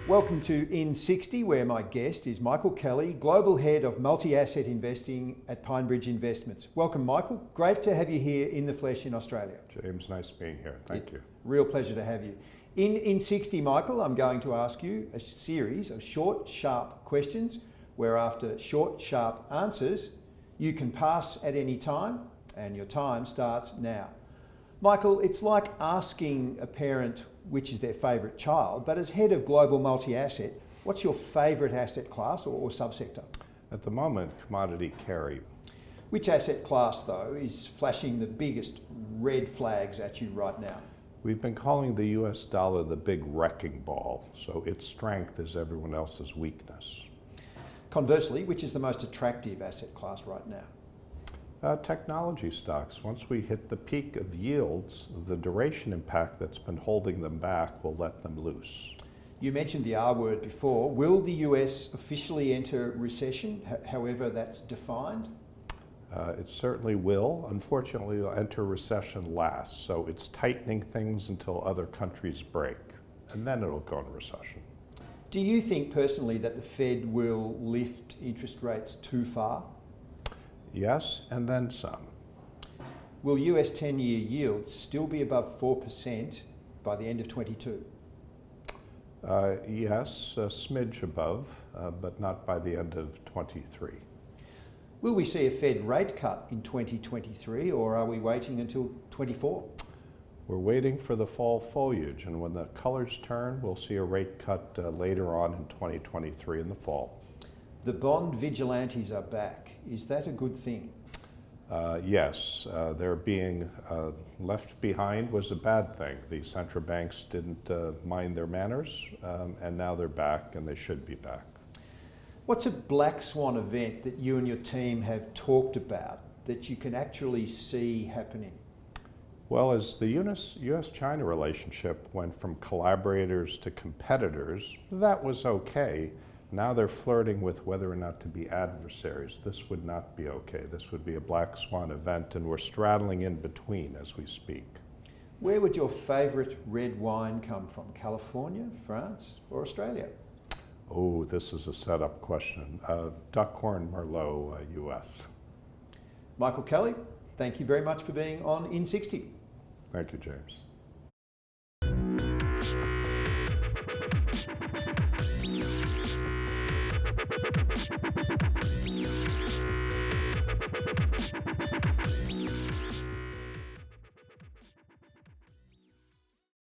Welcome to IN60, where my guest is Michael Kelly, Global Head of Multi-Asset Investing at PineBridge Investments. Welcome, Michael. Great to have you here in the flesh in Australia. James, nice being here. Thank you. Real pleasure to have you. In IN60, Michael, I'm going to ask you a series of short, sharp questions, where after short, sharp answers, you can pass at any time, and your time starts now. Michael, it's like asking a parent which is their favourite child, but as head of Global Multi-Asset, what's your favourite asset class or subsector? At the moment, commodity carry. Which asset class, though, is flashing the biggest red flags at you right now? We've been calling the US dollar the big wrecking ball, so its strength is everyone else's weakness. Conversely, which is the most attractive asset class right now? Technology stocks. Once we hit the peak of yields, the duration impact that's been holding them back will let them loose. You mentioned the R word before. Will the US officially enter recession, however that's defined? It certainly will. Unfortunately, it'll enter recession last, so it's tightening things until other countries break, and then it'll go into recession. Do you think personally that the Fed will lift interest rates too far? Yes, and then some. Will US 10-year yields still be above 4% by the end of 22? Yes, a smidge above, but not by the end of 23. Will we see a Fed rate cut in 2023, or are we waiting until 24? We're waiting for the fall foliage, and when the colors turn, we'll see a rate cut later on in 2023 in the fall. The bond vigilantes are back. Is that a good thing? Yes, their being left behind was a bad thing. The central banks didn't mind their manners, and now they're back, and they should be back. What's a black swan event that you and your team have talked about that you can actually see happening? Well, as the US-China relationship went from collaborators to competitors, that was okay. Now they're flirting with whether or not to be adversaries. This would not be okay. This would be a black swan event, and we're straddling in between as we speak. Where would your favourite red wine come from? California, France, or Australia? Oh, this is a setup question. Duckhorn Merlot, US. Michael Kelly, thank you very much for being on IN60. Thank you, James.